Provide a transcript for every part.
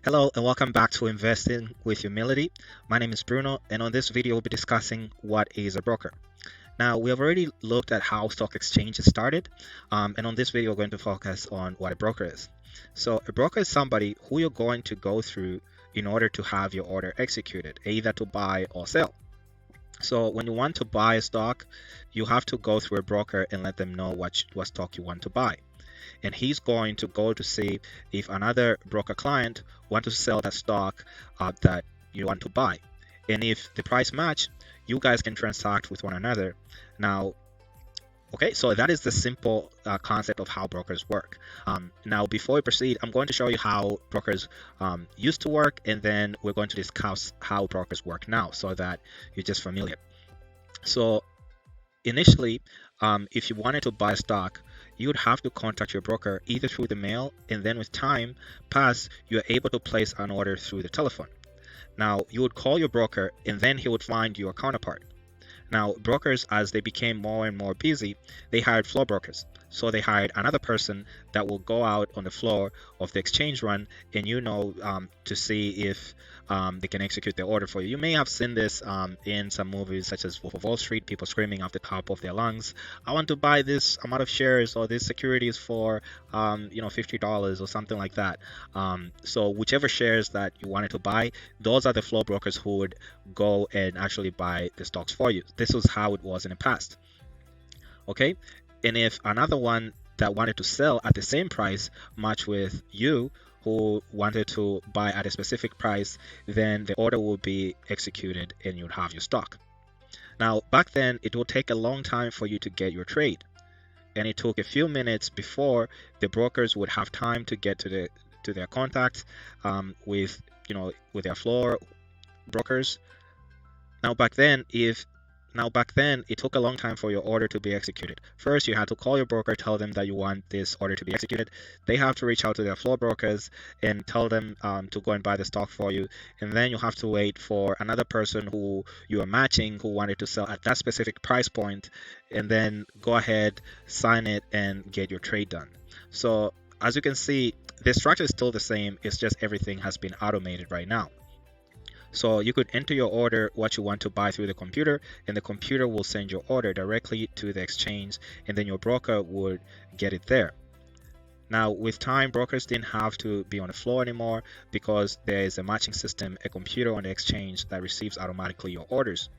Hello and welcome back to Investing with Humility. My name is Bruno, and on this video we'll be discussing what is a broker. Now, we have already looked at how stock exchanges started, and on this video we're going to focus on what a broker is. So a broker is somebody who you're going to go through in order to have your order executed, either to buy or sell. So when you want to buy a stock, you have to go through a broker and let them know what stock you want to buy, and he's going to go to see if another broker client want to sell that stock that you want to buy. And if the price match, you guys can transact with one another. Now, okay, so that is the simple concept of how brokers work. Now, before we proceed, I'm going to show you how brokers used to work, and then we're going to discuss how brokers work now so that you're just familiar. So initially, if you wanted to buy stock, you would have to contact your broker either through the mail, and then with time pass, you are able to place an order through the telephone. Now, you would call your broker, and then he would find your counterpart. Now, brokers, as they became more and more busy, they hired floor brokers. So they hired another person that will go out on the floor of the exchange run, and to see if they can execute the order for you. You may have seen this in some movies such as Wolf of Wall Street, people screaming off the top of their lungs, "I want to buy this amount of shares or this securities for $50 or something like that." So whichever shares that you wanted to buy, those are the floor brokers who would go and actually buy the stocks for you. This was how it was in the past. Okay, and if another one that wanted to sell at the same price match with you who wanted to buy at a specific price, then the order will be executed and you'd have your stock. Now, back then, it would take a long time for you to get your trade, and it took a few minutes before the brokers would have time to get to their contacts with their floor brokers. Now back then, it took a long time for your order to be executed. First, you had to call your broker, tell them that you want this order to be executed. They have to reach out to their floor brokers and tell them to go and buy the stock for you. And then you have to wait for another person who you are matching who wanted to sell at that specific price point, and then go ahead, sign it, and get your trade done. So as you can see, the structure is still the same. It's just everything has been automated right now. So you could enter your order, what you want to buy through the computer, and the computer will send your order directly to the exchange, and then your broker would get it there. Now, with time, brokers didn't have to be on the floor anymore because there is a matching system, a computer on the exchange that receives automatically your orders.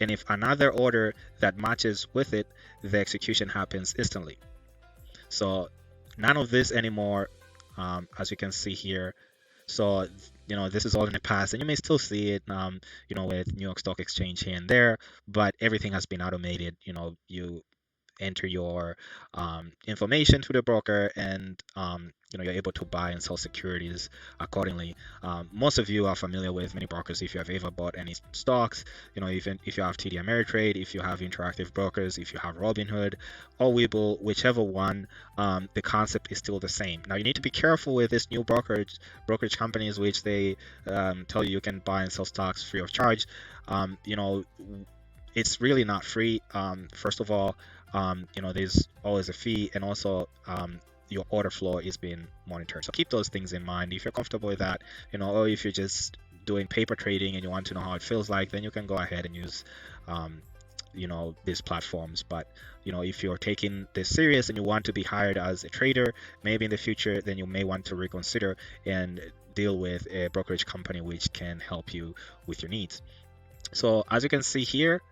And if another order that matches with it, the execution happens instantly. So none of this anymore, as you can see here. So, this is all in the past, and you may still see it, with New York Stock Exchange here and there, but everything has been automated. You enter your information to the broker, and you're able to buy and sell securities accordingly. Most of you are familiar with many brokers if you have ever bought any stocks. Even if you have TD Ameritrade, if you have Interactive Brokers, if you have Robinhood or Webull, whichever one, the concept is still the same. Now, you need to be careful with these new brokerage companies, which they tell you can buy and sell stocks free of charge. It's really not free. First of all, there's always a fee, and also your order flow is being monitored. So keep those things in mind. If you're comfortable with that, or if you're just doing paper trading and you want to know how it feels like, then you can go ahead and use these platforms. But if you're taking this serious and you want to be hired as a trader maybe in the future, then you may want to reconsider and deal with a brokerage company which can help you with your needs. So as you can see here,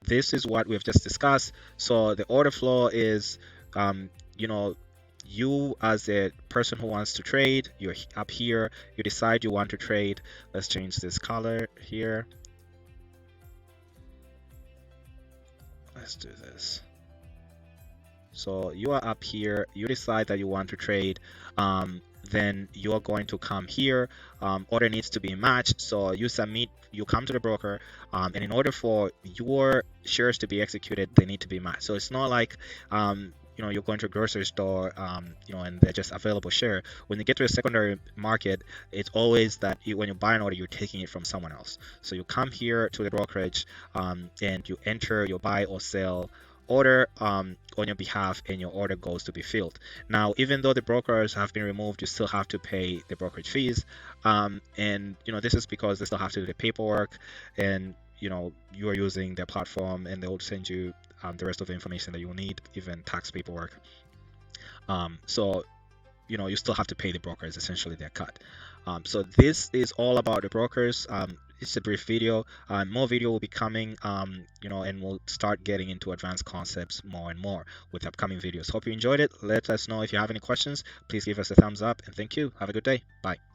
this is what we've just discussed. So the order flow is, you as a person who wants to trade, you're up here, you decide you want to trade. Let's change this color here. Let's do this. So you are up here, you decide that you want to trade. Then you're going to come here. Order needs to be matched, so you submit, you come to the broker, and in order for your shares to be executed, they need to be matched. So it's not like you're going to a grocery store, and they're just available share. When you get to a secondary market, it's always that when you buy an order, you're taking it from someone else. So you come here to the brokerage, and you enter your buy or sell order on your behalf, and your order goes to be filled. Now, even though the brokers have been removed, you still have to pay the brokerage fees. And this is because they still have to do the paperwork, and you are using their platform, and they'll send you the rest of the information that you will need, even tax paperwork. So you still have to pay the brokers essentially their cut. So this is all about the brokers. It's a brief video. More video will be coming, and we'll start getting into advanced concepts more and more with upcoming videos. Hope you enjoyed it. Let us know if you have any questions. Please give us a thumbs up, and thank you. Have a good day. Bye.